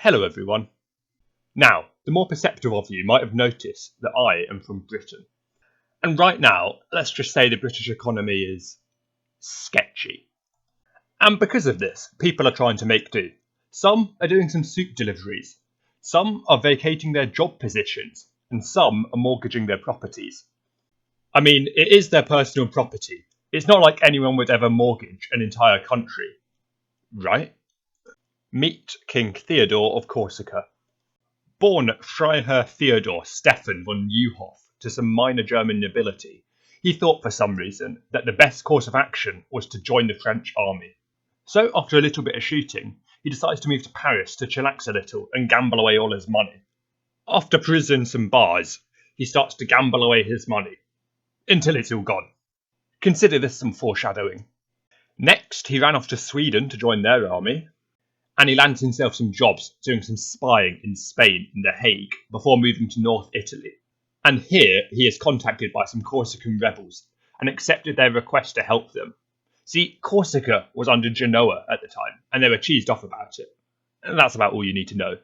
Hello everyone. Now, the more perceptive of you might have noticed that I am from Britain. And right now, let's just say the British economy is sketchy. And because of this, people are trying to make do. Some are doing some soup deliveries. Some are vacating their job positions. And some are mortgaging their properties. I mean, it is their personal property. It's not like anyone would ever mortgage an entire country. Right? Meet King Theodore of Corsica. Born Freiherr Theodor Stephan von Neuhoff to some minor German nobility, he thought for some reason that the best course of action was to join the French army. So after a little bit of shooting, he decides to move to Paris to chillax a little and gamble away all his money. After prison some bars, he starts to gamble away his money, until it's all gone. Consider this some foreshadowing. Next, he ran off to Sweden to join their army, and he lands himself some jobs doing some spying in Spain in The Hague before moving to North Italy. And here he is contacted by some Corsican rebels and accepted their request to help them. See, Corsica was under Genoa at the time, and they were cheesed off about it. And that's about all you need to know.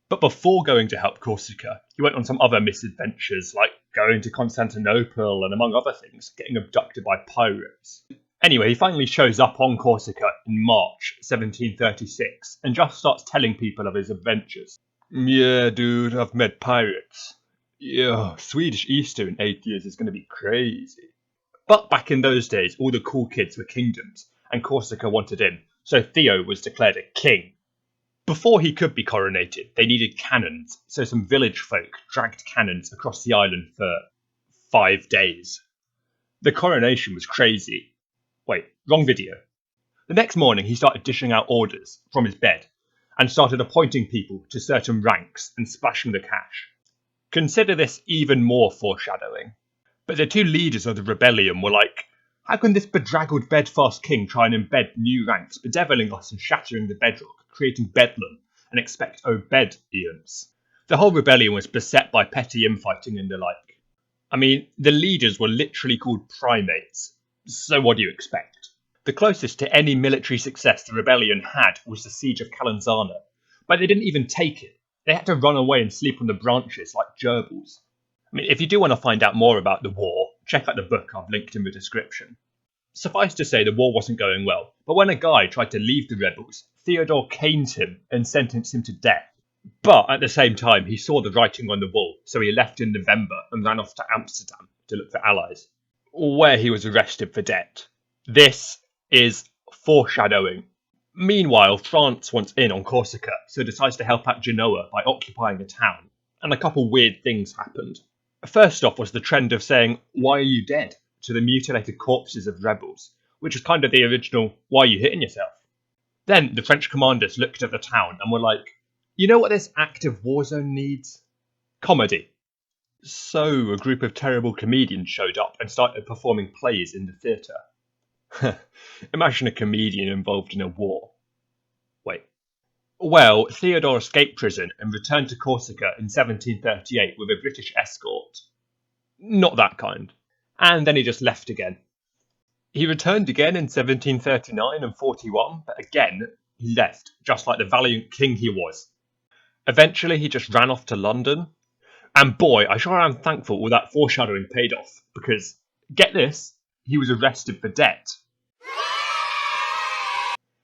But before going to help Corsica, he went on some other misadventures, like going to Constantinople and, among other things, getting abducted by pirates. Anyway, he finally shows up on Corsica in March 1736 and just starts telling people of his adventures. Yeah, dude, I've met pirates. Yeah, Swedish Easter in 8 years is going to be crazy. But back in those days, all the cool kids were kingdoms, and Corsica wanted in, so Theo was declared a king. Before he could be coronated, they needed cannons, so some village folk dragged cannons across the island for 5 days. The coronation was crazy. Wait, wrong video. The next morning he started dishing out orders from his bed and started appointing people to certain ranks and splashing the cash. Consider this even more foreshadowing. But the two leaders of the rebellion were like, how can this bedraggled bedfast king try and embed new ranks, bedeviling us and shattering the bedrock, creating bedlam, and expect obedience? The whole rebellion was beset by petty infighting and the like. I mean, the leaders were literally called primates. So what do you expect? The closest to any military success the rebellion had was the siege of Calenzano, but they didn't even take it. They had to run away and sleep on the branches like gerbils. I mean, if you do want to find out more about the war, check out the book I've linked in the description. Suffice to say, the war wasn't going well, but when a guy tried to leave the rebels, Theodore caned him and sentenced him to death. But at the same time, he saw the writing on the wall, so he left in November and ran off to Amsterdam to look for allies, where he was arrested for debt. This is foreshadowing. Meanwhile, France wants in on Corsica, so decides to help out Genoa by occupying a town, and a couple weird things happened. First off was the trend of saying, "Why are you dead?" to the mutilated corpses of rebels, which was kind of the original, "Why are you hitting yourself?" Then the French commanders looked at the town and were like, you know what this active war zone needs? Comedy. So a group of terrible comedians showed up and started performing plays in the theatre. Imagine a comedian involved in a war. Wait. Well, Theodore escaped prison and returned to Corsica in 1738 with a British escort. Not that kind. And then he just left again. He returned again in 1739 and 41, but again, he left, just like the valiant king he was. Eventually, he just ran off to London. And boy, I sure am thankful all that foreshadowing paid off, because, get this, he was arrested for debt.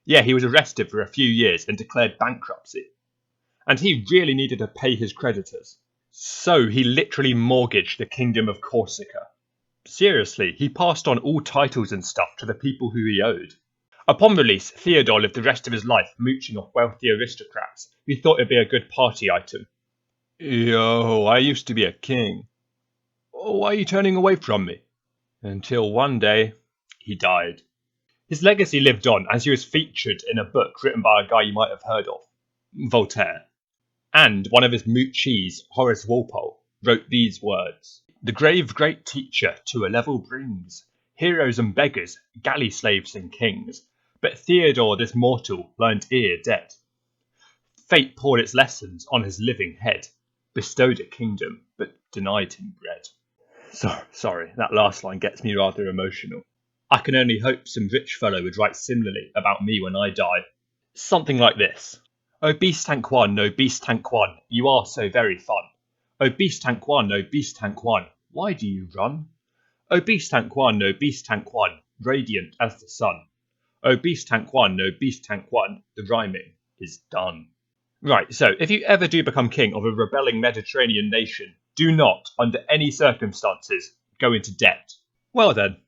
Yeah, he was arrested for a few years and declared bankruptcy. And he really needed to pay his creditors. So he literally mortgaged the kingdom of Corsica. Seriously, he passed on all titles and stuff to the people who he owed. Upon release, Theodore lived the rest of his life mooching off wealthy aristocrats who thought it'd be a good party item. Yo, I used to be a king. Why are you turning away from me? Until one day, he died. His legacy lived on as he was featured in a book written by a guy you might have heard of, Voltaire. And one of his moochees, Horace Walpole, wrote these words. The grave great teacher to a level brings heroes and beggars, galley slaves and kings. But Theodore this mortal learned ere dead. Fate poured its lessons on his living head, bestowed a kingdom, but denied him bread. Sorry, that last line gets me rather emotional. I can only hope some rich fellow would write similarly about me when I die. Something like this. Oh Beast Tank 1, no Beast Tank 1, you are so very fun. Oh Beast Tank 1, no Beast Tank 1, why do you run? Oh Beast Tank 1, no Beast Tank 1, radiant as the sun. Oh Beast Tank 1, no Beast Tank 1, the rhyming is done. Right, so if you ever do become king of a rebelling Mediterranean nation, do not, under any circumstances, go into debt. Well then.